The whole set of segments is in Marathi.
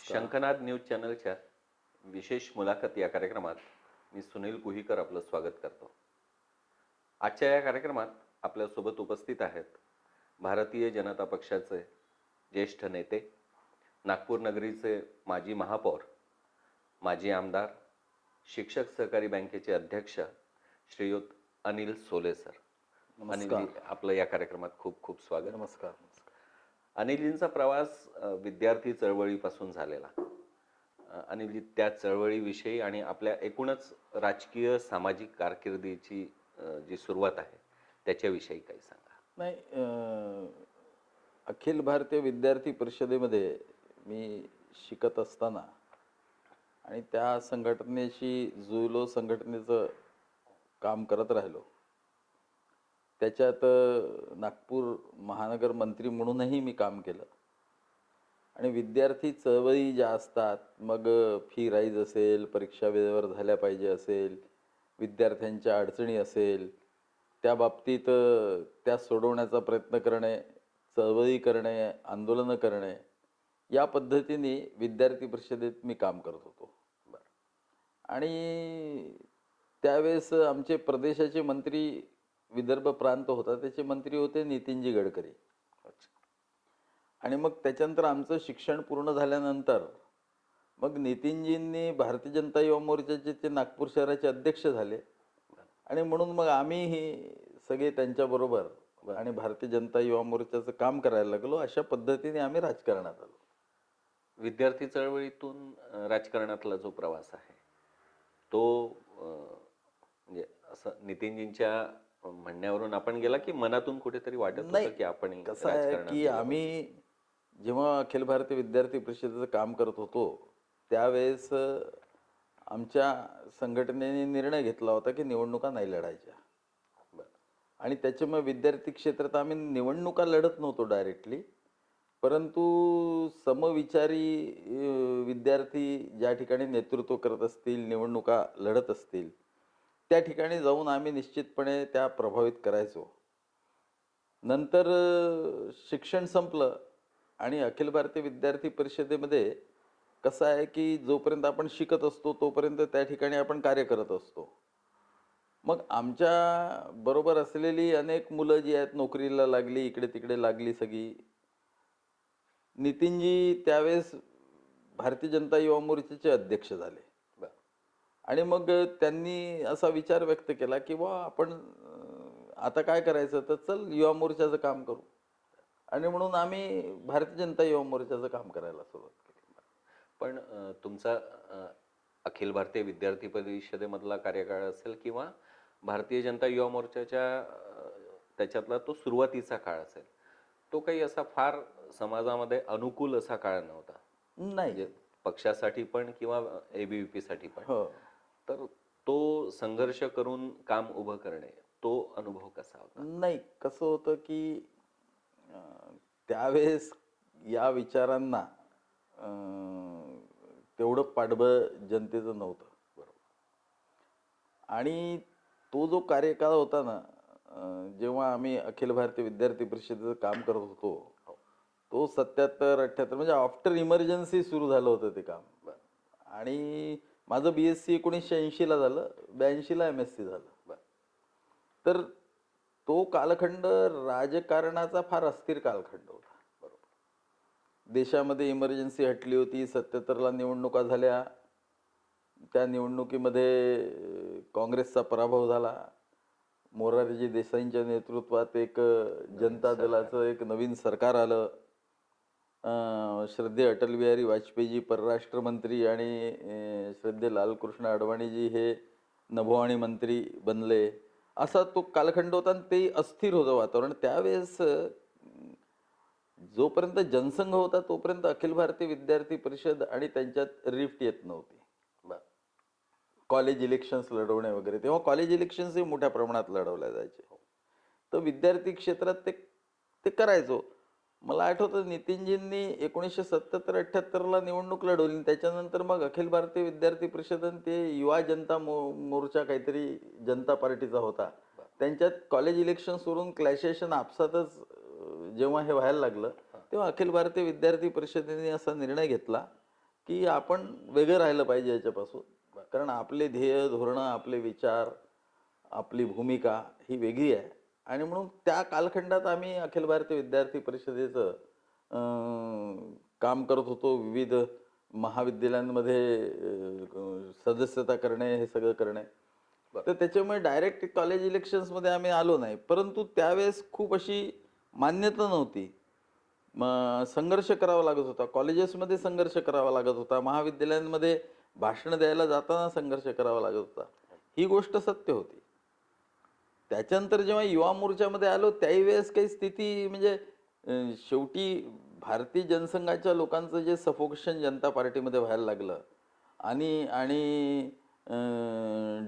नमस्कार. शंखनाद न्यूज चॅनलच्या विशेष मुलाखत या कार्यक्रमात मी सुनील कुहीकर आपलं स्वागत करतो. आजच्या या कार्यक्रमात आपल्यासोबत उपस्थित आहेत भारतीय जनता पक्षाचे ज्येष्ठ नेते, नागपूर नगरीचे माजी महापौर, माजी आमदार, शिक्षक सहकारी बँकेचे अध्यक्ष श्रीयुत अनिल सोले सर. नमस्कार. अनिलजी, आपलं या कार्यक्रमात खूप खूप स्वागत. नमस्कार. नमस्कार. अनिलजींचा प्रवास विद्यार्थी चळवळीपासून झालेला. अनिलजी, त्या चळवळीविषयी आणि आपल्या एकूणच राजकीय सामाजिक कारकिर्दीची जी सुरुवात आहे त्याच्याविषयी काही सांगा. नाही, अखिल भारतीय विद्यार्थी परिषदेमध्ये मी शिकत असताना आणि त्या संघटनेशी जुळलो, संघटनेचं काम करत राहिलो. त्याच्यात नागपूर महानगर मंत्री म्हणूनही मी काम केलं. आणि विद्यार्थी चळवळी ज्या असतात, मग फी राईज असेल, परीक्षा वेळेवर झाल्या पाहिजे असेल, विद्यार्थ्यांच्या अडचणी असेल, त्या बाबतीत त्या सोडवण्याचा प्रयत्न करणे, चळवळी करणे, आंदोलनं करणे, या पद्धतीने विद्यार्थी परिषदेत मी काम करत होतो. आणि त्यावेळेस आमचे प्रदेशाचे मंत्री, विदर्भ प्रांत होता त्याचे मंत्री होते नितीनजी गडकरी. आणि मग त्याच्यानंतर आमचं शिक्षण पूर्ण झाल्यानंतर मग नितीनजींनी भारतीय जनता युवा मोर्चाचे ते नागपूर शहराचे अध्यक्ष झाले. आणि म्हणून मग आम्हीही सगळे त्यांच्याबरोबर आणि भारतीय जनता युवा मोर्चाचं काम करायला लागलो. अशा पद्धतीने आम्ही राजकारणात आलो. विद्यार्थी चळवळीतून राजकारणातला जो प्रवास आहे तो म्हणजे असं नितीनजींच्या म्हणण्यावरून आपण गेला की मनातून कुठेतरी वाटत होतं की आपण कसं आहे की आम्ही जेव्हा अखिल भारतीय विद्यार्थी परिषदेचं काम करत होतो त्यावेळेस आमच्या संघटनेने निर्णय घेतला होता की निवडणुका नाही लढायच्या. आणि त्याच्यामुळे विद्यार्थी क्षेत्रात आम्ही निवडणुका लढत नव्हतो डायरेक्टली, परंतु समविचारी विद्यार्थी ज्या ठिकाणी नेतृत्व करत असतील, निवडणुका लढत असतील, त्या ठिकाणी जाऊन आम्ही निश्चितपणे त्या प्रभावित करायचो. नंतर शिक्षण संपलं आणि अखिल भारतीय विद्यार्थी परिषदेमध्ये कसं आहे की जोपर्यंत आपण शिकत असतो तोपर्यंत त्या ठिकाणी आपण कार्य करत असतो. मग आमच्या बरोबर असलेली अनेक मुलं जी आहेत नोकरीला लागली, इकडे तिकडे लागली सगळी. नितीनजी त्यावेळेस भारतीय जनता युवा मोर्चाचे अध्यक्ष झाले. आणि मग त्यांनी असा विचार व्यक्त केला की बा आपण आता काय करायचं, तर चल युवा मोर्चाचं काम करू. आणि म्हणून आम्ही भारतीय जनता युवा मोर्चाचं काम करायला सुरुवात केली. पण तुमचा अखिल भारतीय विद्यार्थी परिषदेमधला कार्यकाळ असेल किंवा भारतीय जनता युवा मोर्चाच्या त्याच्यातला तो सुरुवातीचा काळ असेल, तो काही असा फार समाजामध्ये अनुकूल असा काळ नव्हता. नाही. म्हणजे पक्षासाठी पण किंवा ABVP साठी पण. हो. तर तो संघर्ष करून काम उभं करणे, तो अनुभव कसा होता? नाही, कसं होतं की त्यावेळेस या विचारांना तेवढं पाठबळ जनतेचं नव्हतं. बरोबर. आणि तो जो कार्यकाळ होता ना, जेव्हा आम्ही अखिल भारतीय विद्यार्थी परिषदेचं काम करत होतो, तो 77-78 म्हणजे आफ्टर इमर्जन्सी सुरू झालं होतं ते काम. आणि माझं BSc 1980ला झालं, 82ला MSc झालं. तर तो कालखंड राजकारणाचा फार अस्थिर कालखंड होता. बरोबर. देशामध्ये इमर्जन्सी हटली होती, 77ला निवडणुका झाल्या. त्या निवडणुकीमध्ये काँग्रेसचा पराभव झाला. मोरारजी देसाईंच्या नेतृत्वात एक जनता दलाचं एक नवीन सरकार आलं. श्रद्धेय अटल बिहारी वाजपेयीजी परराष्ट्र मंत्री आणि श्रद्धेय लालकृष्ण अडवाणीजी हे नभोवाणी मंत्री बनले. असा तो कालखंड होता आणि ते अस्थिर होतं वातावरण. त्यावेळेस जोपर्यंत जनसंघ होता तोपर्यंत अखिल भारतीय विद्यार्थी परिषद आणि त्यांच्यात रिफ्ट येत नव्हती. कॉलेज इलेक्शन्स लढवणे वगैरे, तेव्हा कॉलेज इलेक्शन्सही मोठ्या प्रमाणात लढवल्या जायचे. तर विद्यार्थी क्षेत्रात ते करायचो. मला आठवतं नितीनजींनी 1977-78ला निवडणूक लढवली. त्याच्यानंतर मग अखिल भारतीय विद्यार्थी परिषदेने ते युवा जनता मोर्चा काहीतरी जनता पार्टीचा होता, त्यांच्यात कॉलेज इलेक्शन्सवरून क्लॅशेशन आपसातच जेव्हा हे व्हायला लागलं तेव्हा अखिल भारतीय विद्यार्थी परिषदेने असा निर्णय घेतला की आपण वेगळं राहिलं पाहिजे याच्यापासून. कारण आपले ध्येय धोरणं, आपले विचार, आपली भूमिका ही वेगळी आहे. आणि म्हणून त्या कालखंडात आम्ही अखिल भारतीय विद्यार्थी परिषदेचं काम करत होतो. विविध महाविद्यालयांमध्ये सदस्यता करणे, हे सगळं करणे. तर त्याच्यामुळे डायरेक्ट कॉलेज इलेक्शन्समध्ये आम्ही आलो नाही. परंतु त्यावेळेस खूप अशी मान्यता नव्हती. मग संघर्ष करावा लागत होता. कॉलेजेसमध्ये संघर्ष करावा लागत होता. महाविद्यालयांमध्ये भाषण द्यायला जाताना संघर्ष करावा लागत होता. ही गोष्ट सत्य होती. त्याच्यानंतर जेव्हा युवा मोर्चामध्ये आलो त्याही वेळेस काही स्थिती म्हणजे शेवटी भारतीय जनसंघाच्या लोकांचं जे सफोकेशन जनता पार्टीमध्ये व्हायला लागलं आणि आणि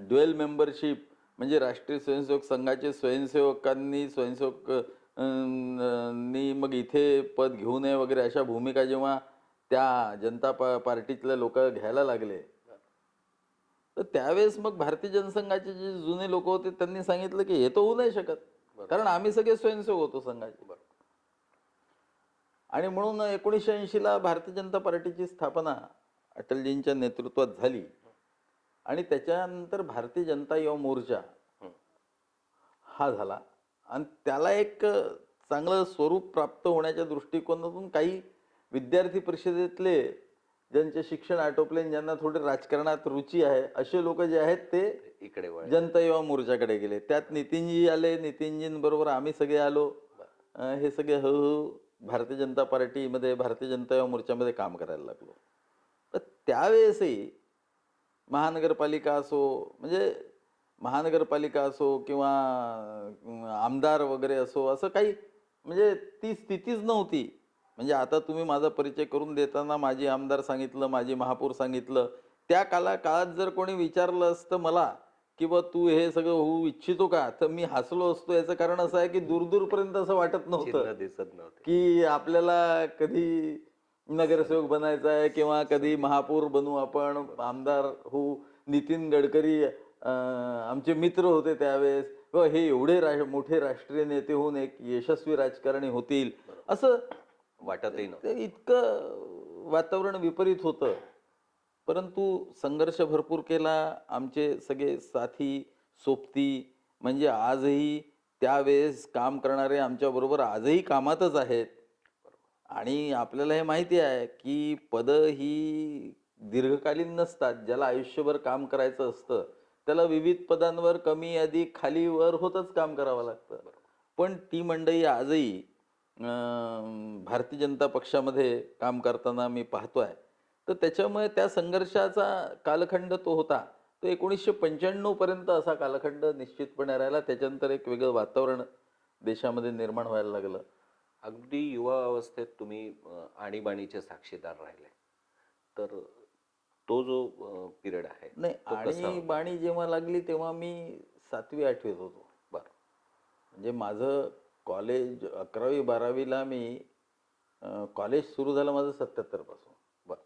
ड्युएल मेंबरशिप म्हणजे राष्ट्रीय स्वयंसेवक संघाचे स्वयंसेवक नी मग इथे पद घेऊ नये वगैरे अशा भूमिका जेव्हा त्या जनता पार्टीतले लोक घ्यायला लागले, तर त्यावेळेस मग भारतीय जनसंघाचे जे जुने लोक होते त्यांनी सांगितलं की हे तर होऊ नाही शकत, कारण आम्ही सगळे स्वयंसेवक होतो संघाचे. आणि म्हणून 1980ला भारतीय जनता पार्टीची स्थापना अटलजींच्या नेतृत्वात झाली. आणि त्याच्यानंतर भारतीय जनता युवा मोर्चा हा झाला. आणि त्याला एक चांगलं स्वरूप प्राप्त होण्याच्या दृष्टिकोनातून काही विद्यार्थी परिषदेतले ज्यांचे शिक्षण आटोपले, ज्यांना थोडे राजकारणात रुची आहे, असे लोक जे आहेत ते इकडे जनता युवा मोर्चाकडे गेले. त्यात नितीनजी आले. नितीनजींबरोबर आम्ही सगळे आलो. हे सगळे हळूहळू भारतीय जनता पार्टीमध्ये, भारतीय जनता युवा मोर्चामध्ये काम करायला लागलो. तर त्यावेळेसही महानगरपालिका असो, म्हणजे महानगरपालिका असो किंवा आमदार वगैरे असो, असं काही म्हणजे ती स्थितीच नव्हती. म्हणजे आता तुम्ही माझा परिचय करून देताना माजी आमदार सांगितलं, माजी महापौर सांगितलं. त्या काळात जर कोणी विचारलं असतं मला की बा तू हे सगळं होऊ इच्छितो का, तर मी हसलो असतो. याचं कारण असं आहे की दूरदूरपर्यंत असं वाटत नव्हतं दिसत नव्हते की आपल्याला कधी नगरसेवक बनायचा आहे किंवा कधी महापौर बनू आपण, आमदार होऊ. नितीन गडकरी आमचे मित्र होते त्यावेळेस. हे एवढे मोठे राष्ट्रीय नेते होऊन एक यशस्वी राजकारणी होतील असं वाटतही नव्हतं. ते इतकं वातावरण विपरीत होतं. परंतु संघर्ष भरपूर केला. आमचे सगळे साथी सोबती म्हणजे आजही त्यावेळेस काम करणारे आमच्याबरोबर आजही कामातच आहेत. आणि आपल्याला हे माहिती आहे की पदं ही दीर्घकालीन नसतात. ज्याला आयुष्यभर काम करायचं असतं त्याला विविध पदांवर कमी अधिक खाली वर होतच काम करावं लागतं. पण ती मंडळी आजही भारतीय जनता पक्षामध्ये काम करताना मी पाहतोय. तर त्याच्यामुळे त्या संघर्षाचा कालखंड तो होता. तो 1995 पर्यंत असा कालखंड निश्चितपणे राहिला. त्याच्यानंतर एक वेगळं वातावरण देशामध्ये निर्माण व्हायला लागलं. अगदी युवा अवस्थेत तुम्ही आणीबाणीचे साक्षीदार राहिले, तर तो जो पिरियड आहे नाही, तो कसा आणि होता? बाणी जेव्हा लागली तेव्हा मी 7वी 8वीत होतो. बरं. म्हणजे माझं कॉलेज 11वी 12वीला मी कॉलेज सुरू झालं माझं 77 पासून. बरं.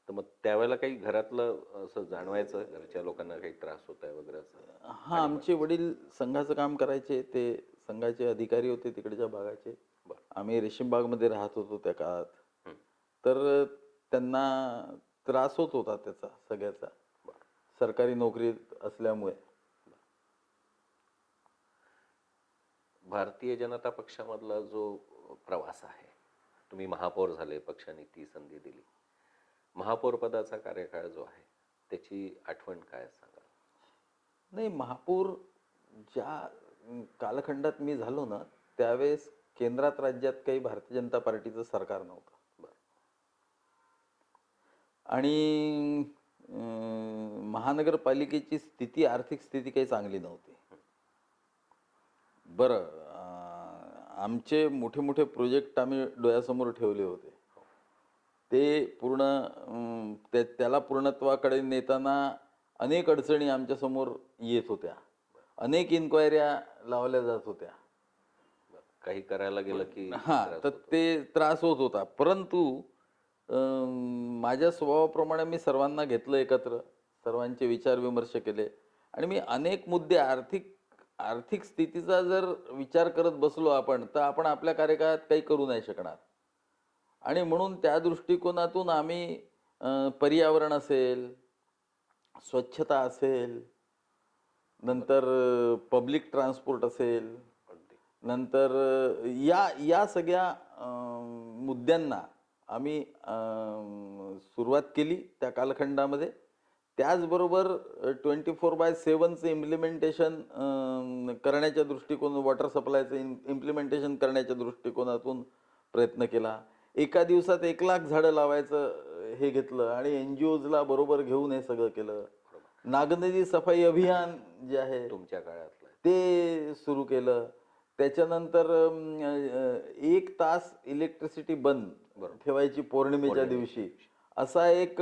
तर मग त्यावेळेला काही घरातलं असं जाणवायचं, घरच्या लोकांना काही त्रास होत आहे वगैरे असं? हा, आमचे वडील संघाचं काम करायचे. ते संघाचे अधिकारी होते तिकडच्या भागाचे. आम्ही रेशीमबागमध्ये राहत होतो त्या काळात. तर त्यांना त्रास होत होता त्याचा सगळ्याचा, सरकारी नोकरीत असल्यामुळे. भारतीय जनता पक्षामधला जो प्रवास आहे, तुम्ही महापौर झाले, पक्षाने ती संधी दिली. महापौर पदाचा कार्यकाळ जो आहे त्याची आठवण काय सांगाल? नाही, महापौर ज्या कालखंडात मी झालो ना त्यावेळेस केंद्रात राज्यात काही भारतीय जनता पार्टीचं सरकार नव्हतं. आणि महानगरपालिकेची स्थिती, आर्थिक स्थिती काही चांगली नव्हती. बरं, आमचे मोठे मोठे प्रोजेक्ट आम्ही डोळ्यासमोर ठेवले होते. ते पूर्ण त्याला पूर्णत्वाकडे नेताना अनेक अडचणी आमच्यासमोर येत होत्या. अनेक इन्क्वायऱ्या लावल्या जात होत्या. काही करायला गेलं की तर ते त्रास होत होता. परंतु माझ्या स्वभावाप्रमाणे मी सर्वांना घेतलं एकत्र, सर्वांचे विचार विमर्श केले. आणि मी अनेक मुद्दे, आर्थिक स्थितीचा जर विचार करत बसलो आपण, तर आपण आपल्या कार्यकाळात काही करू नाही शकणार. आणि म्हणून त्या दृष्टिकोनातून आम्ही पर्यावरण असेल, स्वच्छता असेल, नंतर पब्लिक ट्रान्सपोर्ट असेल, अगदी. नंतर या या सगळ्या मुद्द्यांना आम्ही सुरुवात केली त्या कालखंडामध्ये. त्याचबरोबर 24/7चं इम्प्लिमेंटेशन करण्याच्या वॉटर सप्लायचं इम्प्लिमेंटेशन करण्याच्या दृष्टिकोनातून प्रयत्न केला. एका दिवसात 1,00,000 झाडं लावायचं हे घेतलं आणि NGOजला बरोबर घेऊन हे सगळं केलं. नागनदी सफाई अभियान जे आहे तुमच्या काळातलं आहे. ते सुरू केलं. त्याच्यानंतर 1 तास इलेक्ट्रिसिटी बंद ठेवायची पौर्णिमेच्या दिवशी, असा एक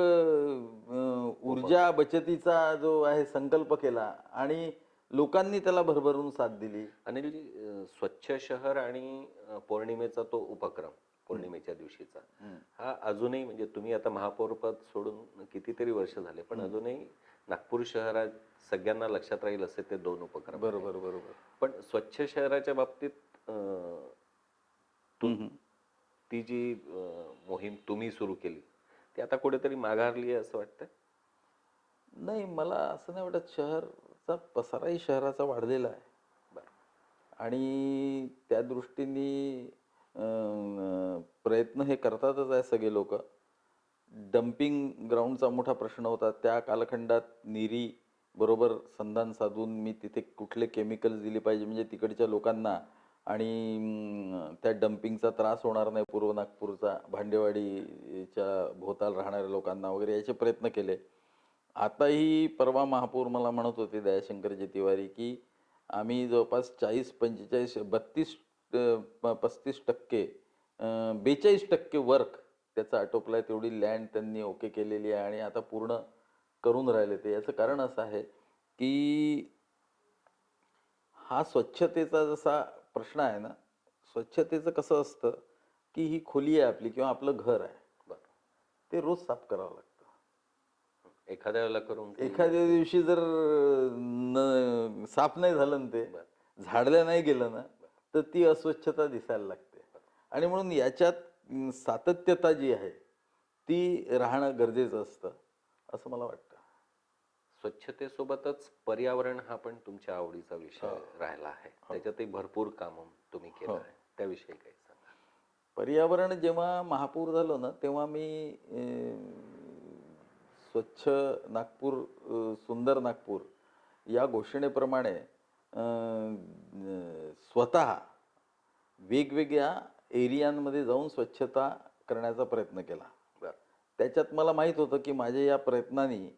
ऊर्जा बचतीचा जो आहे संकल्प केला आणि लोकांनी त्याला भरभरून साथ दिली. अनिलजी, स्वच्छ शहर आणि पौर्णिमेचा तो उपक्रम, पौर्णिमेच्या दिवशीचा, हा अजूनही, म्हणजे तुम्ही आता महापौरपद सोडून कितीतरी वर्ष झाले, पण अजूनही नागपूर शहरात सगळ्यांना लक्षात राहील असे ते 2 उपक्रम. बरोबर बरोबर. पण स्वच्छ शहराच्या बाबतीत ती जी मोहीम तुम्ही सुरू केली ती आता कुठेतरी माघारली आहे असं वाटतंय? नाही, मला असं नाही वाटत. शहरचा पसाराही शहराचा वाढलेला आहे आणि त्या दृष्टीने प्रयत्न हे करतातच आहे सगळे लोक. डम्पिंग ग्राउंडचा मोठा प्रश्न होता त्या कालखंडात. नीरी बरोबर संधान साधून मी तिथे कुठले केमिकल्स दिले पाहिजे म्हणजे तिकडच्या लोकांना आणि त्या डम्पिंगचा त्रास होणार नाही पूर्व नागपूरचा, भांडेवाडीच्या भोवताल राहणाऱ्या लोकांना वगैरे, याचे प्रयत्न केले. आताही परवा महापौर मला म्हणत होते दयाशंकरजी तिवारी की आम्ही जवळपास 40-45 32-35% 42% वर्क त्याचं आटोपलं आहे. तेवढी लँड त्यांनी ओके केलेली आहे आणि आता पूर्ण करून राहिले ते. याचं कारण असं आहे की हा स्वच्छतेचा जसा प्रश्न आहे ना, स्वच्छतेचं कसं असतं की ही खोली आहे आपली किंवा आपलं घर आहे, ते रोज साफ करावं लागतं. एखाद्या वेळेला करून एखाद्या दिवशी जर साफ नाही झालं ना, ते झाडलं नाही गेलं ना, तर ती अस्वच्छता दिसायला लागते. आणि म्हणून याच्यात सातत्यता जी आहे ती राहणं गरजेचं असतं असं मला वाटतं. स्वच्छतेसोबतच पर्यावरण हा पण तुमच्या आवडीचा विषय राहिला आहे. त्याच्यातही भरपूर काम तुम्ही केलं आहे, त्याविषयी काही सांगा. पर्यावरण जेव्हा महापौर झालो ना, तेव्हा मी स्वच्छ नागपूर, सुंदर नागपूर या घोषणेप्रमाणे स्वतः वेगवेगळ्या एरियांमध्ये जाऊन स्वच्छता करण्याचा प्रयत्न केला. त्याच्यात मला माहीत होतं की माझ्या या प्रयत्नांनी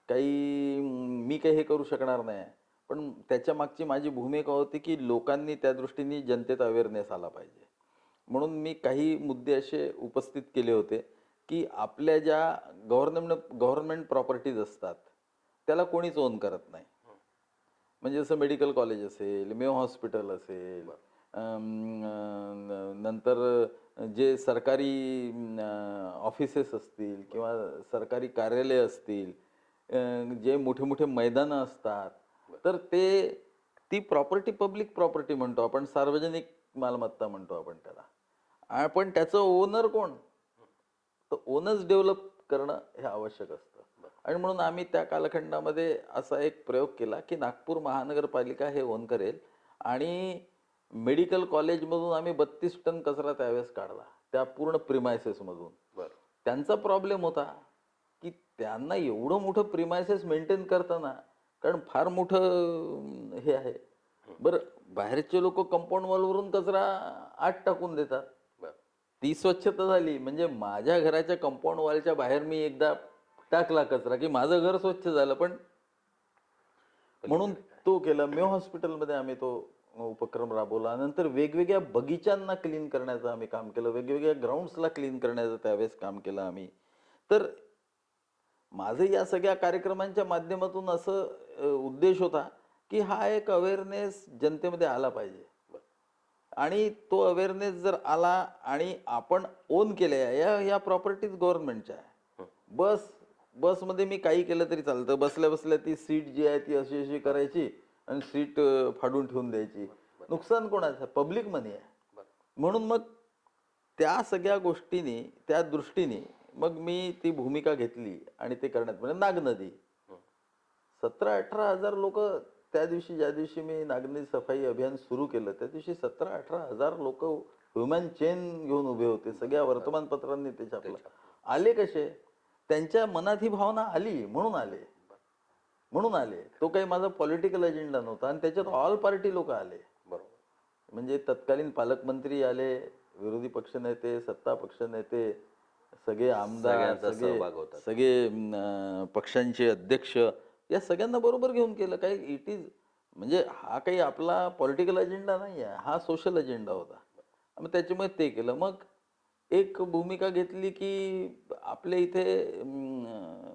मी काही हे करू शकणार नाही, पण त्याच्या मागची माझी भूमिका होती की लोकांनी त्या दृष्टीने जनतेत अवेअरनेस आला पाहिजे. म्हणून मी काही मुद्दे असे उपस्थित केले होते की आपल्या ज्या गव्हर्नमेंट प्रॉपर्टीज असतात त्याला कोणीच ओन करत नाही. म्हणजे जसं मेडिकल कॉलेज असेल, मेयो हॉस्पिटल असेल, नंतर जे सरकारी ऑफिसेस असतील किंवा सरकारी कार्यालय असतील, जे मोठे मोठे मैदानं असतात, तर ती प्रॉपर्टी पब्लिक प्रॉपर्टी म्हणतो आपण, सार्वजनिक मालमत्ता म्हणतो आपण त्याला. पण त्याचं ओनर कोण? तर ओनर्स डेव्हलप करणं हे आवश्यक असतं. आणि म्हणून आम्ही त्या कालखंडामध्ये असा एक प्रयोग केला की नागपूर महानगरपालिका हे ओन करेल आणि मेडिकल कॉलेजमधून आम्ही 32 टन कचरा त्यावेळेस काढला त्या पूर्ण प्रिमायसेसमधून. त्यांचा प्रॉब्लेम होता की त्यांना एवढं मोठं प्रिमायसेस मेंटेन करताना, कारण फार मोठं हे आहे, बरं बाहेरचे लोक कंपाऊंड वॉलवरून कचरा आत टाकून देतात, ती स्वच्छता झाली. म्हणजे माझ्या घराच्या कंपाऊंड वॉलच्या बाहेर मी एकदा टाकला कचरा की माझं घर स्वच्छ झालं. पण म्हणून तो केला. मेयो हॉस्पिटलमध्ये आम्ही तो उपक्रम राबवला. नंतर वेगवेगळ्या बगीच्यांना क्लीन करण्याचं आम्ही काम केलं, वेगवेगळ्या ग्राउंड्सला क्लीन करण्याचं त्यावेळेस काम केलं आम्ही. तर माझं या सगळ्या कार्यक्रमांच्या माध्यमातून असं उद्देश होता की हा एक अवेअरनेस जनतेमध्ये आला पाहिजे. आणि तो अवेअरनेस जर आला आणि आपण ओन केल्या या प्रॉपर्टीज गव्हर्नमेंटच्या आहे. बसमध्ये मी काही केलं तरी चालतं, बसल्या बसल्या ती सीट जी आहे ती अशी अशी करायची आणि सीट फाडून ठेवून द्यायची. नुकसान कोणाचं? पब्लिक मनी आहे. म्हणून मग त्या सगळ्या गोष्टींनी, त्या दृष्टीने मग मी ती भूमिका घेतली आणि ते करण्यात म्हणजे नागनदी 17-18 हजार लोक त्या दिवशी, ज्या दिवशी मी नागनदी सफाई अभियान सुरू केलं त्या दिवशी 17-18 हजार लोक ह्युमन चेन घेऊन उभे होते. सगळ्या वर्तमानपत्रांनी ते छापलं. आले कसे? त्यांच्या मनात ही भावना आली म्हणून आले, म्हणून आले. तो काही माझा पॉलिटिकल अजेंडा नव्हता आणि त्याच्यात ऑल पार्टी लोक आले. बरोबर. म्हणजे तत्कालीन पालकमंत्री आले, विरोधी पक्षनेते, सत्ता पक्षनेते, सगळे आमदार, सगळ्यांचा सहभाग होता. सगळे पक्षांचे अध्यक्ष, या सगळ्यांना बरोबर घेऊन केलं. काही इट इज म्हणजे हा काही आपला पॉलिटिकल अजेंडा नाही आहे, हा सोशल अजेंडा होता. मग त्याच्यामुळे ते केलं. मग एक भूमिका घेतली की आपल्या इथे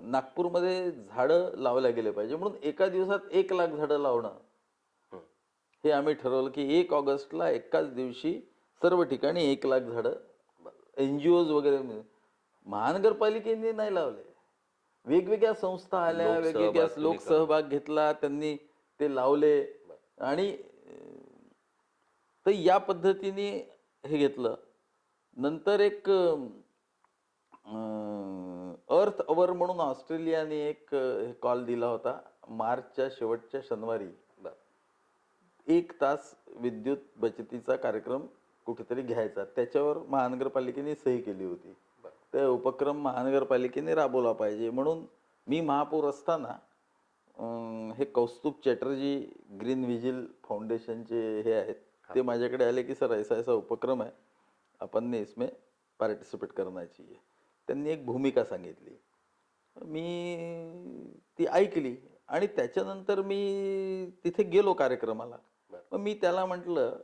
नागपूरमध्ये झाडं लावल्या गेले पाहिजे म्हणून एका दिवसात 1 लाख झाडं लावणं हे आम्ही ठरवलं की 1 ऑगस्टला एकाच दिवशी सर्व ठिकाणी 1 लाख झाडं. NGOज वगैरे महानगरपालिकेने नाही लावले, वेगवेगळ्या संस्था आल्या, वेगवेगळ्या लोक सहभाग घेतला, त्यांनी ते लावले आणि तर या पद्धतीने हे घेतलं. नंतर एक अर्थ अवर म्हणून ऑस्ट्रेलियाने एक कॉल दिला होता मार्चच्या शेवटच्या शनिवारी. 1 तास विद्युत बचतीचा कार्यक्रम कुठेतरी घ्यायचा. त्याच्यावर महानगरपालिकेने सही केली होती. ते उपक्रम महानगरपालिकेने राबवला पाहिजे म्हणून मी महापौर असताना हे कौस्तुभ चॅटर्जी ग्रीन व्हिजिल फाउंडेशनचे हे आहेत, ते माझ्याकडे आले की सर ऐसा ऐसा उपक्रम है, अपन ने इसमें पार्टिसिपेट करना चाहिए. त्यांनी एक भूमिका सांगितली, मी ती ऐकली आणि त्याच्यानंतर मी तिथे गेलो कार्यक्रमाला. मग मी त्याला म्हटलं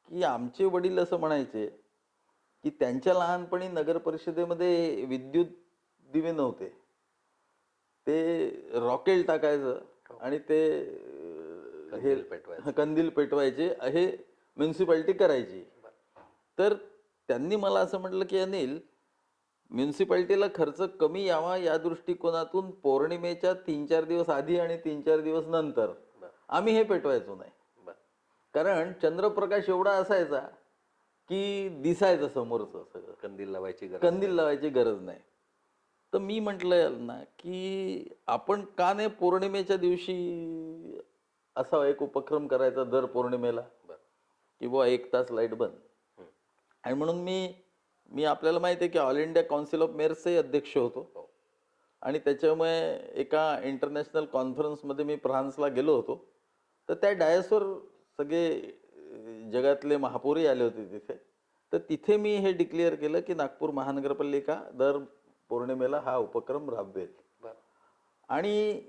की आमचे वडील असं म्हणायचे की त्यांच्या लहानपणी नगर परिषदेमध्ये विद्युत दिवे नव्हते, ते रॉकेल टाकायचं आणि ते हे कंदील पेटवायचे, हे म्युन्सिपाल्टी करायची. तर त्यांनी मला असं म्हटलं की अनिल, म्युन्सिपाल्टीला खर्च कमी यावा या दृष्टिकोनातून पौर्णिमेच्या 3-4 दिवस आधी आणि 3-4 दिवस नंतर आम्ही हे पेटवायचो नाही, कारण चंद्रप्रकाश एवढा असायचा की दिसायचं समोरचं सगळं, कंदील लावायची गरज नाही. तर मी म्हटलं ना की आपण का नाही पौर्णिमेच्या दिवशी असा एक उपक्रम करायचा दर पौर्णिमेला की बुवा 1 तास लाईट बंद. आणि म्हणून मी आपल्याला माहिती आहे की ऑल इंडिया काउन्सिल ऑफ मेयर्सचे अध्यक्ष होतो आणि त्याच्यामुळे एका इंटरनॅशनल कॉन्फरन्समध्ये मी फ्रान्सला गेलो होतो. तर त्या डायसवर सगळे जगातले महापौरही आले होते तिथे. तर तिथे मी हे डिक्लेअर केलं की नागपूर महानगरपालिका दर पौर्णिमेला हा उपक्रम राबवेल. आणि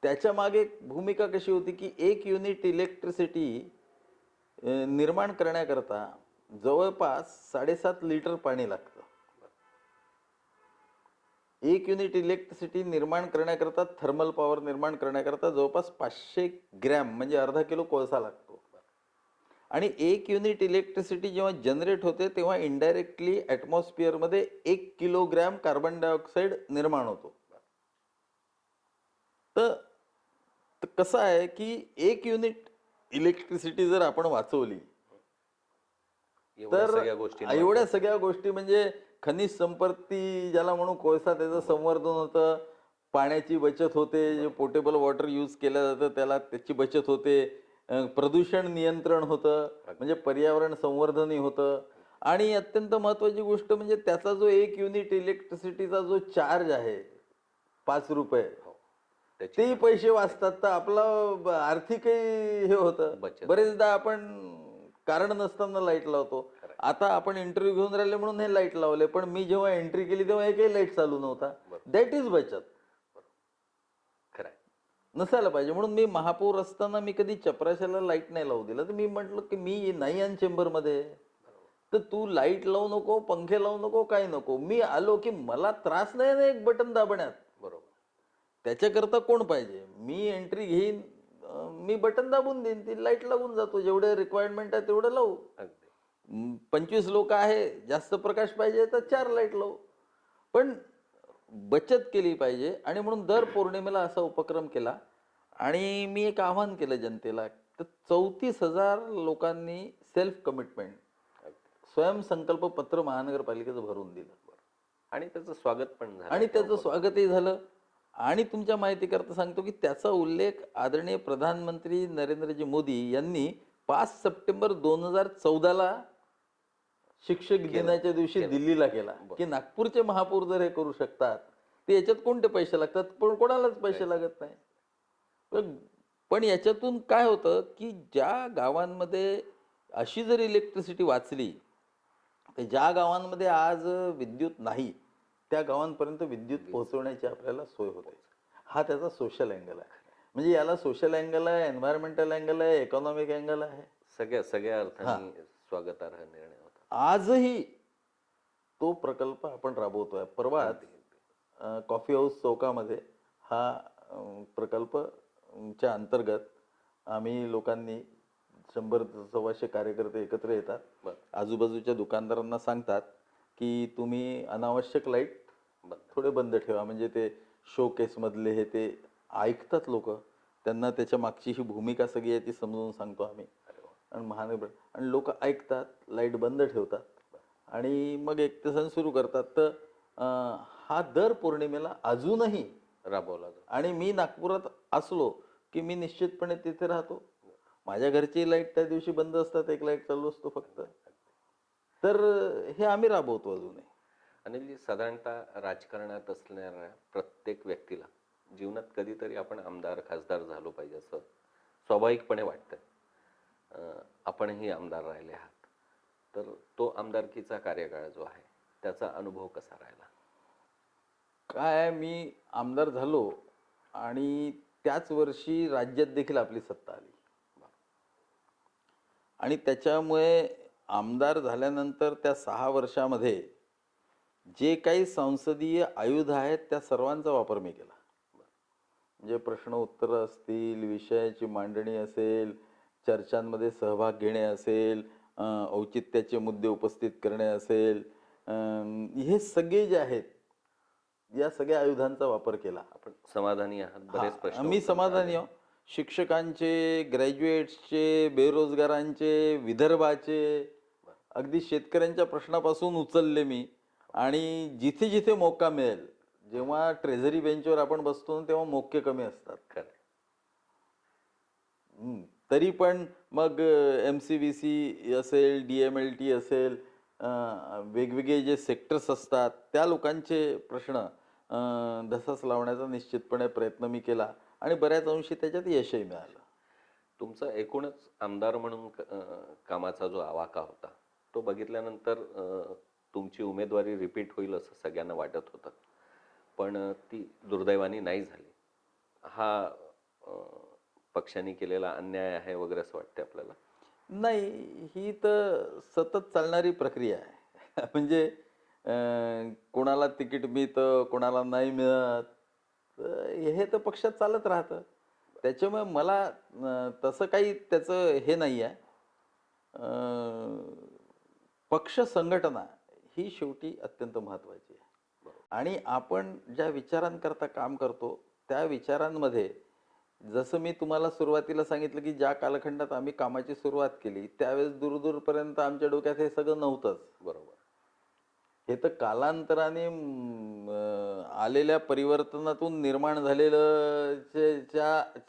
त्याच्या मागे भूमिका कशी होती की 1 युनिट इलेक्ट्रिसिटी निर्माण करण्याकरता जवळपास 7.5 लिटर पाणी लागतं. 1 युनिट इलेक्ट्रिसिटी निर्माण करण्याकरता, थर्मल पॉवर निर्माण करण्याकरता जवळपास 500 ग्रॅम म्हणजे अर्धा किलो कोळसा लागतो. आणि 1 युनिट इलेक्ट्रिसिटी जेव्हा जनरेट होते तेव्हा इनडायरेक्टली ॲटमॉस्फिअरमध्ये 1 किलोग्रॅम कार्बन डायऑक्साईड निर्माण होतो. तर कसं आहे की 1 युनिट इलेक्ट्रिसिटी जर आपण वाचवली तर एवढ्या सगळ्या गोष्टी म्हणजे खनिज संपत्ती ज्याला म्हणून कोळसा, त्याचं संवर्धन होतं, पाण्याची बचत होते, जे पोर्टेबल वॉटर यूज केलं जातं त्याला त्याची बचत होते, प्रदूषण नियंत्रण होतं म्हणजे पर्यावरण संवर्धनही होतं. आणि अत्यंत महत्त्वाची गोष्ट म्हणजे त्याचा जो 1 युनिट इलेक्ट्रिसिटीचा जो चार्ज आहे 5 रुपये, ते पैसे वाचतात. तर आपलं आर्थिकही हे होतं. बरेचदा आपण कारण नसताना लाईट लावतो. आता आपण इंटरव्ह्यू घेऊन राहिले म्हणून हे लाईट लावले, पण मी जेव्हा एंट्री केली तेव्हा एकही लाईट चालू नव्हता. दॅट इज बचत. नसायला पाहिजे. म्हणून मी महापौर असताना मी कधी चपराशाला लाईट नाही लावू दिलं. तर मी म्हटलं की मी नाही आहे चेंबरमध्ये, तर तू लाईट लावू नको, पंखे लावू नको, काही नको. मी आलो की मला त्रास नाही ना एक बटन दाबण्यात. त्याच्याकरता कोण पाहिजे? मी एंट्री घेईन, मी बटन दाबून देईन, ती लाईट लागून जातो. जेवढे रिक्वायरमेंट आहे तेवढं लावू. 25 लोक आहे, जास्त प्रकाश पाहिजे तर 4 लाईट लावू. पण बचत केली पाहिजे. आणि म्हणून दर पौर्णिमेला असा उपक्रम केला. आणि मी एक आव्हान केलं जनतेला, तर 34,000 लोकांनी सेल्फ कमिटमेंट स्वयंसंकल्प पत्र महानगरपालिकेचं भरून दिलं. आणि त्याचं स्वागत पण झालं. आणि त्याचं स्वागतही झालं. आणि तुमच्या माहितीकरता सांगतो की त्याचा उल्लेख आदरणीय प्रधानमंत्री नरेंद्रजी मोदी यांनी 5 सप्टेंबर 2014ला शिक्षक दिनाच्या दिवशी दिल्लीला केला की नागपूरचे महापौर जर हे करू शकतात तर याच्यात कोणते पैसे लागतात, पण कोणालाच पैसे लागत नाही. पण याच्यातून काय होतं की ज्या गावांमध्ये अशी जर इलेक्ट्रिसिटी वाचली तर ज्या गावांमध्ये आज विद्युत नाही त्या गावांपर्यंत विद्युत पोहोचवण्याची आपल्याला सोय होते. हा त्याचा सोशल अँगल आहे. म्हणजे याला सोशल अँगल आहे, एन्व्हायरमेंटल अँगल आहे, इकॉनॉमिक अँगल आहे. सगळ्या अर्थाने स्वागतार्ह निर्णय होता. आजही तो प्रकल्प आपण राबवतोय. परवाच कॉफी हाऊस चौकामध्ये हा प्रकल्पच्या अंतर्गत आम्ही लोकांनी 100-125 कार्यकर्ते एकत्र येतात. आजूबाजूच्या दुकानदारांना सांगतात की तुम्ही अनावश्यक लाईट थोडे बंद ठेवा. म्हणजे ते शोकेस मधले हे ते ऐकतात लोक. त्यांना त्याच्या मागची ही भूमिका सगळी आहे ती समजून सांगतो आम्ही. आणि महानगर आणि लोक ऐकतात, लाईट बंद ठेवतात आणि मग एक सण सुरू करतात. तर हा दर पौर्णिमेला अजूनही राबवला जातो. आणि मी नागपुरात असलो की मी निश्चितपणे तिथे राहतो. माझ्या घरची लाईट त्या दिवशी बंद असतात, एक लाईट चालू असतो फक्त. तर हे आम्ही राबवतो अजूनही. अनिलजी, साधारणतः राजकारणात असणाऱ्या प्रत्येक व्यक्तीला जीवनात कधीतरी आपण आमदार खासदार झालो पाहिजे असं स्वाभाविकपणे वाटतं. आपणही आमदार राहिले आहात, तर तो आमदारकीचा कार्यकाळ जो आहे त्याचा अनुभव कसा राहिला? काय, मी आमदार झालो आणि त्याच वर्षी राज्यात देखील आपली सत्ता आली. आणि त्याच्यामुळे आमदार झाल्यानंतर त्या 6 वर्षामध्ये जे काही संसदीय आयुध आहेत त्या सर्वांचा वापर मी केला. म्हणजे प्रश्न उत्तर असतील, विषयाची मांडणी असेल, चर्चांमध्ये सहभाग घेणे असेल, औचित्याचे मुद्दे उपस्थित करणे असेल, हे सगळे जे आहेत या सगळ्या आयुधांचा वापर केला. आपण समाधानी आहात? बरेच प्रश्न मी समाधानी आहो. शिक्षकांचे, ग्रॅज्युएट्सचे, बेरोजगारांचे, विदर्भाचे, अगदी शेतकऱ्यांच्या प्रश्नापासून उचलले मी. आणि जिथे जिथे मौका मिळेल, जेव्हा ट्रेझरी बेंचवर आपण बसतो तेव्हा मोके कमी असतात, तरी पण मग MCVC असेल, DMLT असेल, वेगवेगळे जे सेक्टर्स असतात त्या लोकांचे प्रश्न धसास लावण्याचा निश्चितपणे प्रयत्न मी केला आणि बऱ्याच अंशी त्याच्यात यशही मिळालं. तुमचा एकूणच आमदार म्हणून कामाचा जो आवाका होता तो बघितल्यानंतर तुमची उमेदवारी रिपीट होईल असं सगळ्यांना वाटत होतं, पण ती दुर्दैवाने नाही झाली. हा पक्षाने केलेला अन्याय आहे वगैरे असं वाटतं आपल्याला? नाही, ही तर सतत चालणारी प्रक्रिया आहे. म्हणजे कोणाला तिकीट मिळतं, कोणाला नाही मिळत, हे तर पक्षात चालत राहतं. त्याच्यामुळे मला तसं काही त्याचं हे नाही आहे. पक्ष संघटना ही शेवटी अत्यंत महत्त्वाची आहे. आणि आपण ज्या विचारांकरता काम करतो त्या विचारांमध्ये, जसं मी तुम्हाला सुरुवातीला सांगितलं की ज्या कालखंडात आम्ही कामाची सुरुवात केली त्यावेळेस दूरदूरपर्यंत आमच्या डोक्यात हे सगळं नव्हतंच. बरोबर. हे तर कालांतराने आलेल्या परिवर्तनातून निर्माण झालेलं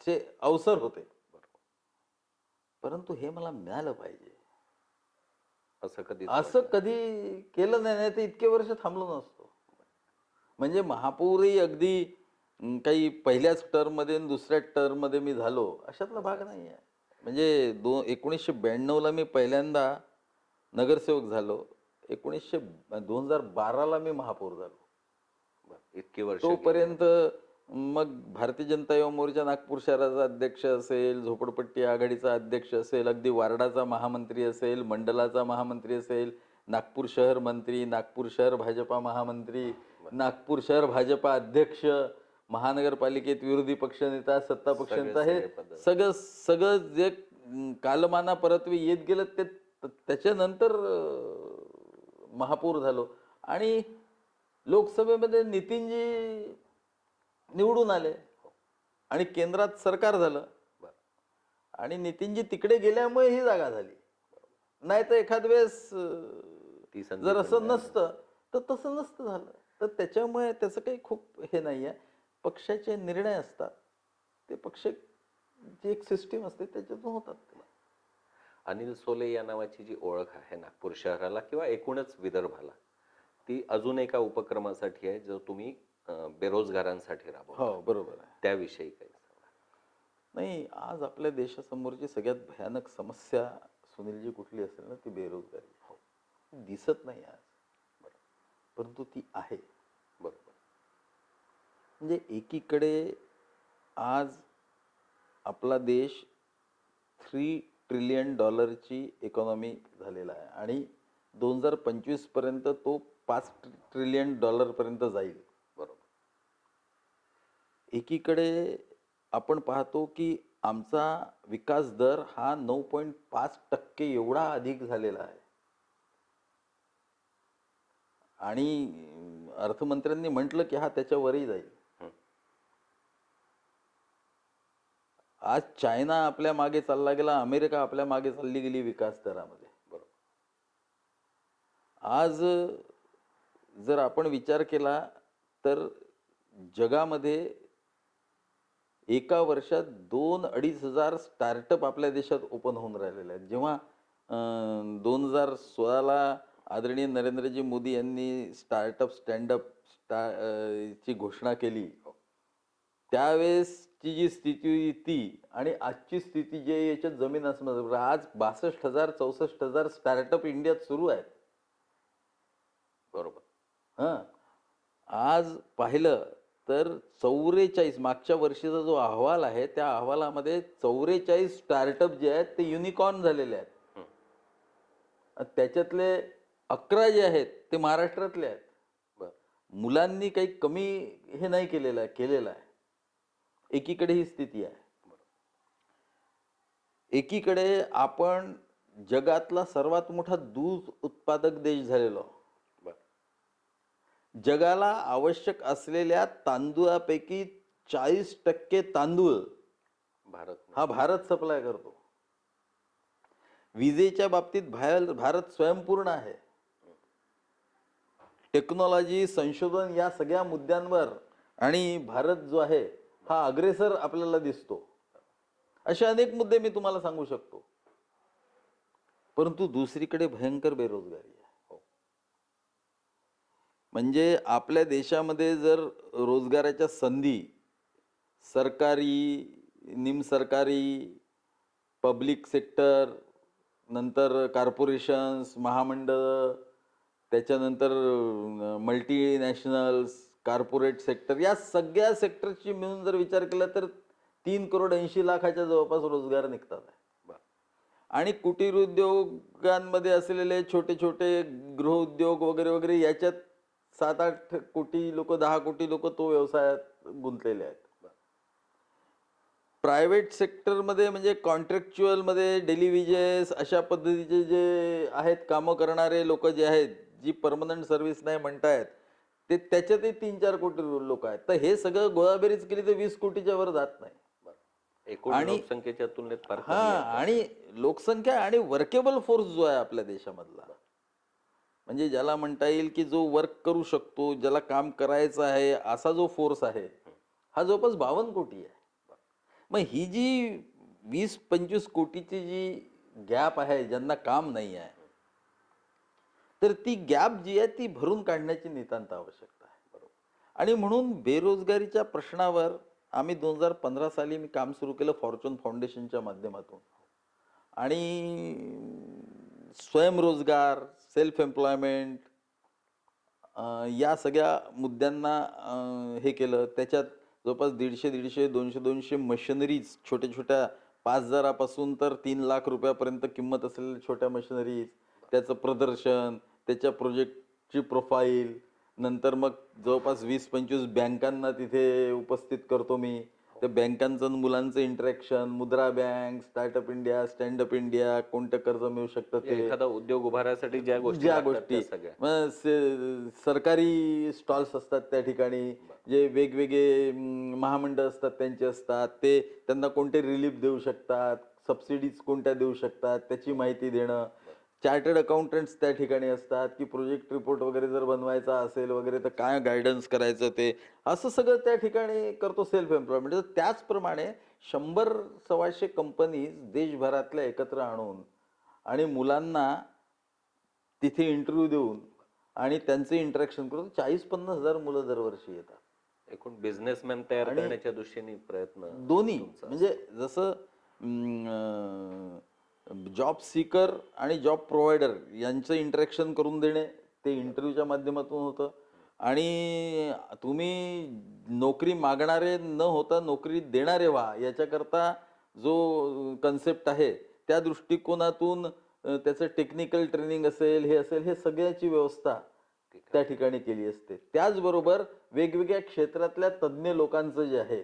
चे अवसर होते. परंतु हे मला मिळालं पाहिजे असं कधी केलं नाही, तर इतके वर्ष थांबलो नसतो. म्हणजे महापौरही अगदी काही पहिल्याच टर्ममध्ये आणि दुसऱ्या टर्ममध्ये मी झालो अशातला भाग नाही आहे. म्हणजे 1992ला मी पहिल्यांदा नगरसेवक झालो, 2012ला मी महापौर झालो. इतके वर्ष तोपर्यंत मग भारतीय जनता युवा मोर्चा नागपूर शहराचा अध्यक्ष असेल, झोपडपट्टी आघाडीचा अध्यक्ष असेल, अगदी वार्डाचा महामंत्री असेल, मंडलाचा महामंत्री असेल, नागपूर शहर मंत्री, नागपूर शहर भाजपा महामंत्री, नागपूर शहर भाजपा अध्यक्ष, महानगरपालिकेत विरोधी पक्षनेता, सत्ता पक्षनेता, हे सगळं जे कालमाना परत्वे येत गेलं ते त्याच्यानंतर महापौर झालो. आणि लोकसभेमध्ये नितीनजी निवडून आले आणि केंद्रात सरकार झालं आणि नितीनजी तिकडे गेल्यामुळे ही जागा झाली. नाही तर एखाद वेळेस जर असं नसतं तर तसं नसतं झालं. तर त्याच्यामुळे त्याचं काही खूप हे नाही आहे. पक्षाचे निर्णय असतात, ते पक्षाची एक सिस्टीम असते त्याच्यातून होतात त्याला. अनिल सोले या नावाची जी ओळख आहे नागपूर शहराला किंवा एकूणच विदर्भाला, ती अजून एका उपक्रमासाठी आहे जो तुम्ही बेरोजगारांसाठी राबवता. हो, बरोबर आहे. त्याविषयी काही सांगा. नाही, आज आपल्या देशासमोरची सगळ्यात भयानक समस्या सुनीलजी कुठली असेल ना, ती बेरोजगारी. हो, दिसत नाही आज, परंतु ती आहे. बरोबर. म्हणजे एकीकडे आज आपला देश $3 ट्रिलियन इकॉनॉमी झालेला आहे आणि 2025 पर्यंत तो $5 ट्रिलियन पर्यंत जाईल. बरोबर. एकीकडे आपण पाहतो की आमचा विकास दर हा 9.5% एवढा अधिक झालेला आहे आणि अर्थमंत्र्यांनी म्हटलं की हा त्याच्यावरही जाईल. हं. आज चायना आपल्या मागे चालला गेला, अमेरिका आपल्या मागे चालली गेली विकास दरामध्ये. बरोबर. आज जर आपण विचार केला तर जगामध्ये एका वर्षात 2-2.5 हजार स्टार्टअप आपल्या देशात ओपन होऊन राहिलेले आहेत. जेव्हा 2016ला आदरणीय नरेंद्रजी मोदी यांनी स्टार्टअप स्टँडअप ची घोषणा केली, त्यावेळेसची जी स्थिती होती ती आणि आजची स्थिती जी आहे याच्यात जमीन आसमान. आज 62,000-64,000 स्टार्टअप इंडियात सुरू आहेत. बरोबर. हां, आज पाहिलं तर 44 मागच्या वर्षीचा जो अहवाल आहे त्या अहवालामध्ये 44 स्टार्टअप जे आहेत ते युनिकॉर्न झालेले आहेत. हं. आणि त्याच्यातले 11 जे आहेत ते महाराष्ट्रातले आहेत. बरं. मुलांनी काही कमी हे नाही केलेलं आहे. एकीकडे ही स्थिती आहे. एकीकडे आपण जगातला सर्वात मोठा दूध उत्पादक देश झालेलो आहोत. बरं. जगाला आवश्यक असलेल्या तांदूळापैकी 40% तांदूळ भारत. हा भारत सप्लाय करतो. विजेच्या बाबतीत भारत स्वयंपूर्ण आहे. टेक्नॉलॉजी, संशोधन या सगळ्या मुद्द्यांवर आणि भारत जो आहे हा अग्रेसर आपल्याला दिसतो. असे अनेक मुद्दे मी तुम्हाला सांगू शकतो. परंतु दुसरीकडे भयंकर बेरोजगारी आहे. म्हणजे आपल्या देशामध्ये जर रोजगाराच्या संधी सरकारी, निमसरकारी, पब्लिक सेक्टर, नंतर कॉर्पोरेशन्स, महामंडळ, त्याच्यानंतर मल्टीनॅशनल्स, कॉर्पोरेट सेक्टर, या सगळ्या सेक्टरची मिळून जर विचार केला तर 3,80,00,000 जवळपास रोजगार निघतात. आणि कुटीर उद्योगांमध्ये असलेले छोटे छोटे गृहउद्योग वगैरे वगैरे याच्यात 7-8 कोटी लोक, 10 कोटी लोक तो व्यवसायात गुंतलेले आहेत. प्रायव्हेट सेक्टरमध्ये म्हणजे कॉन्ट्रॅक्च्युअलमध्ये डेली वेजेस अशा पद्धतीचे जे आहेत कामं करणारे लोक जे आहेत, जी परमनंट सर्व्हिस नाही म्हणतायत, ते त्याच्यातही 3-4 कोटी लोक आहेत. तर हे सगळं गोळाबेरीज केली तर 20 कोटीच्या वर जात नाही. एकूण लोकसंख्येच्या तुलनेत फार कमी हां, आहे. आणि लोकसंख्या आणि वर्केबल फोर्स जो आहे आपल्या देशामधला, म्हणजे ज्याला म्हणता येईल की जो वर्क करू शकतो, ज्याला काम करायचं आहे असा जो फोर्स आहे, हा जवळपास 52 कोटी आहे. मग ही जी 20-25 कोटीची जी गॅप आहे, ज्यांना काम नाही आहे, तर ती गॅप जी आहे ती भरून काढण्याची नितांत आवश्यकता आहे. बरोबर. आणि म्हणून बेरोजगारीच्या प्रश्नावर आम्ही 2015 साली मी काम सुरू केलं फॉर्च्यून फाउंडेशनच्या माध्यमातून. आणि स्वयंरोजगार, सेल्फ एम्प्लॉयमेंट या सगळ्या मुद्द्यांना हे केलं. त्याच्यात जवळपास 150, 200 मशिनरीज, छोट्या छोट्या 5,000पासून तर 3,00,000 रुपयापर्यंत किंमत असलेल्या छोट्या मशिनरीज, त्याचं प्रदर्शन, त्याच्या प्रोजेक्टची प्रोफाईल, नंतर मग जवळपास 20-25 बँकांना तिथे उपस्थित करतो मी. त्या बँकांचं मुलांचं interaction, Mudra bank, startup India, standup India, कोणतं कर्ज मिळू शकतं ते, एखादा उद्योग उभारण्यासाठी ज्या गोष्टी ज्या लागतात गोष्टी, त्या सगळ्या. मग सरकारी स्टॉल्स असतात त्या ठिकाणी, जे वेगवेगळे महामंडळ असतात त्यांचे असतात, ते त्यांना कोणते रिलीफ देऊ शकतात, सबसिडीज कोणत्या देऊ शकतात त्याची माहिती देणं. चार्टर्ड अकाउंटंट्स त्या ठिकाणी असतात, की प्रोजेक्ट रिपोर्ट वगैरे जर बनवायचा असेल वगैरे तर काय गायडन्स करायचं ते असं सगळं त्या ठिकाणी करतो सेल्फ एम्प्लॉयमेंट. तर त्याचप्रमाणे 100-125 कंपनीज देशभरातल्या एकत्र आणून आणि मुलांना तिथे इंटरव्ह्यू देऊन आणि त्यांचे इंटरॅक्शन करून 40-50 हजार मुलं दरवर्षी येतात. एकूण बिझनेसमॅन तयार आणि करण्याच्या दृष्टीने प्रयत्न दोन्ही तुमचा म्हणजे जसं जॉब सीकर आणि जॉब प्रोव्हायडर यांचं इंटरॅक्शन करून देणे ते इंटरव्ह्यूच्या माध्यमातून होतं. आणि तुम्ही नोकरी मागणारे न होता नोकरी देणारे व्हा याच्याकरता जो कन्सेप्ट आहे त्या दृष्टिकोनातून त्याचं टेक्निकल ट्रेनिंग असेल हे असेल हे सगळ्याची व्यवस्था त्या ठिकाणी केली असते. त्याचबरोबर वेगवेगळ्या क्षेत्रातल्या तज्ज्ञ लोकांचं जे आहे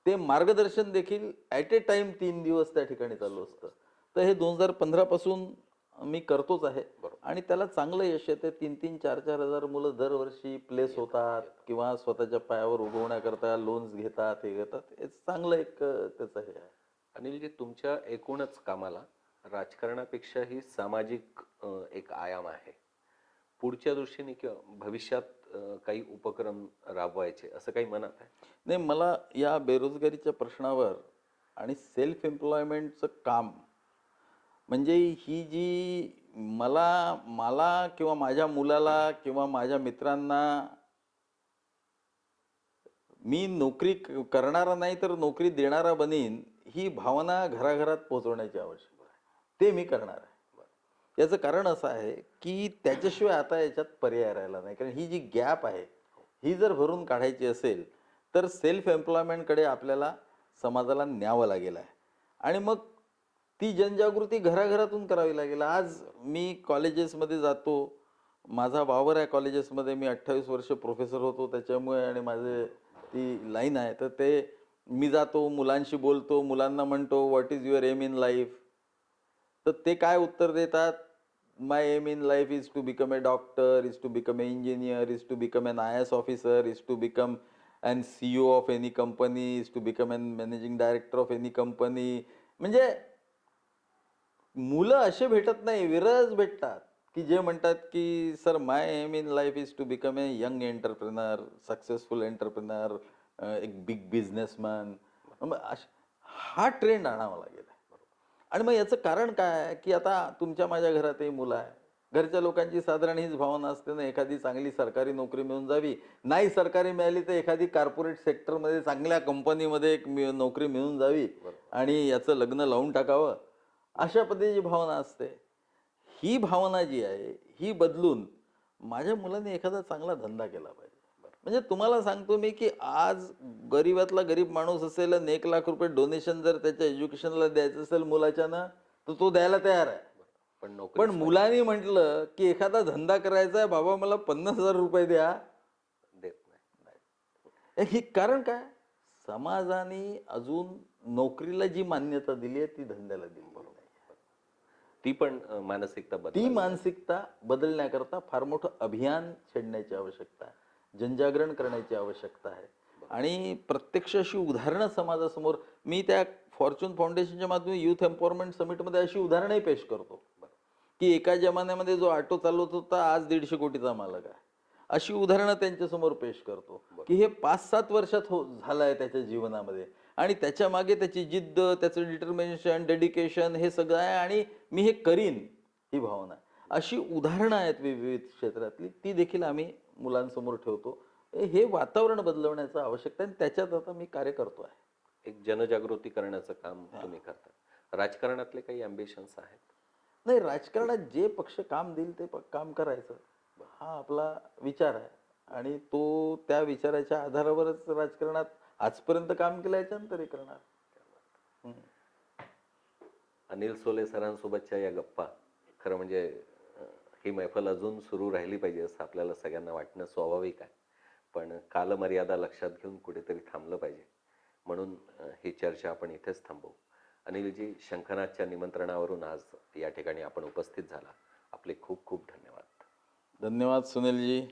ते मार्गदर्शन देखील ॲट ए टाइम 3 दिवस त्या ठिकाणी चालू असतं. तर हे 2015 पासून मी करतोच आहे आणि त्याला चांगलं यश येते. 3-3, 4-4 हजार मुलं दरवर्षी प्लेस होतात किंवा स्वतःच्या पायावर उभवण्याकरता लोन्स घेतात, हे घेतात. हे चांगलं एक त्याचं हे आहे. अनिलजी, तुमच्या एकूणच कामाला राजकारणापेक्षाही सामाजिक एक आयाम आहे. पुढच्या दृष्टीने किंवा भविष्यात काही उपक्रम राबवायचे असं काही मनात आहे? नाही, मला या बेरोजगारीच्या प्रश्नावर आणि सेल्फ एम्प्लॉयमेंटचं काम म्हणजे ही जी मला मला किंवा माझ्या मुलाला किंवा माझ्या मित्रांना मी नोकरी करणारा नाही तर नोकरी देणारा बनीन ही भावना घराघरात पोहोचवण्याची आवश्यकता आहे. ते मी करणार आहे. याचं कारण असं आहे की त्याच्याशिवाय आता याच्यात पर्याय राहिला नाही. कारण ही जी गॅप आहे ही जर भरून काढायची असेल तर सेल्फ एम्प्लॉयमेंटकडे आपल्याला समाजाला न्यावं लागेल आहे. आणि मग ती जनजागृती घराघरातून करावी लागेल. आज मी कॉलेजेसमध्ये जातो, माझा वावर आहे कॉलेजेसमध्ये. मी 28 वर्ष प्रोफेसर होतो त्याच्यामुळे आणि माझे ती लाईन आहे. तर ते मी जातो, मुलांशी बोलतो, मुलांना म्हणतो what is your aim in life. तर ते काय उत्तर देतात, my aim in life is to become a doctor, is to become a engineer, is to become an IAS officer, is to become an CEO of any company, is to become an managing director of any company. म्हणजे मुलं असे भेटत नाही, विरळच भेटतात की जे म्हणतात की sir my aim in life is to become a young entrepreneur, successful entrepreneur, एक बिग बिझनेसमॅन. हा ट्रेंड आणावा लागेल. आणि मग याचं कारण काय आहे की आता तुमच्या माझ्या घरातही मुलं आहे. घरच्या लोकांची साधारण हीच भावना असते ना, एखादी चांगली सरकारी नोकरी मिळून जावी, नाही सरकारी मिळाली तर एखादी कॉर्पोरेट सेक्टरमध्ये चांगल्या कंपनीमध्ये एक नोकरी मिळून जावी आणि याचं लग्न लावून टाकावं, अशा पद्धतीची भावना असते. ही भावना जी आहे ही बदलून माझ्या मुलाने एखादा चांगला धंदा केला पाहिजे. म्हणजे तुम्हाला सांगतो मी की आज गरीबातला गरीब माणूस असेल आणि 1 लाख रुपये डोनेशन जर त्याच्या एज्युकेशनला द्यायचं असेल मुलाच्यानं तर तो द्यायला तयार आहे. पण नोकरी पण मुलांनी म्हटलं की एखादा धंदा करायचा आहे, बाबा मला 50,000 रुपये द्या, देत नाही. हे कारण काय, समाजाने अजून नोकरीला जी मान्यता दिली आहे ती धंद्याला दिली नाही. ती पण मानसिकता ती बदल. मानसिकता बदलण्याकरता फार मोठं अभियान छेडण्याची आवश्यकता आहे, जनजागरण करण्याची आवश्यकता आहे. आणि प्रत्यक्ष अशी उदाहरणं समाजासमोर मी त्या फॉर्च्यून फाउंडेशनच्या माध्यमातून युथ एम्पॉवरमेंट समिटमध्ये अशी उदाहरणंही पेश करतो की एका जमान्यामध्ये जो ऑटो चालवत होता आज 150 कोटीचा मालक आहे. अशी उदाहरणं त्यांच्यासमोर पेश करतो की हे 5-7 वर्षात झालं आहे त्याच्या जीवनामध्ये आणि त्याच्या मागे त्याची जिद्द, त्याचं डिटर्मिनेशन, डेडिकेशन हे सगळं आहे आणि मी हे करीन ही भावना. अशी उदाहरणं आहेत विविध क्षेत्रातली, ती देखील आम्ही मुलांसमोर ठेवतो. हे वातावरण बदलवण्याचं आवश्यकता आहे आणि त्याच्यात आता मी कार्य करतो आहे. एक जनजागृती करण्याचं काम तुम्ही करता. राजकारणातले काही अम्बिशन्स आहेत? नाही, राजकारणात जे पक्ष काम देईल ते काम करायचं हा आपला विचार आहे आणि तो त्या विचाराच्या आधारावरच राजकारणात आजपर्यंत काम केलं, याच्यानंतरही करणार. अनिल सोले सरांसोबतच्या या गप्पा खरं म्हणजे ही मैफल अजून सुरू राहिली पाहिजे असं आपल्याला सगळ्यांना वाटणं स्वाभाविक आहे. पण कालमर्यादा लक्षात घेऊन कुठेतरी थांबलं पाहिजे. म्हणून ही चर्चा आपण इथेच थांबवू. अनिलजी, शंखनादच्या निमंत्रणावरून आज या ठिकाणी आपण उपस्थित झाला. आपले खूप खूप धन्यवाद. धन्यवाद सुनीलजी.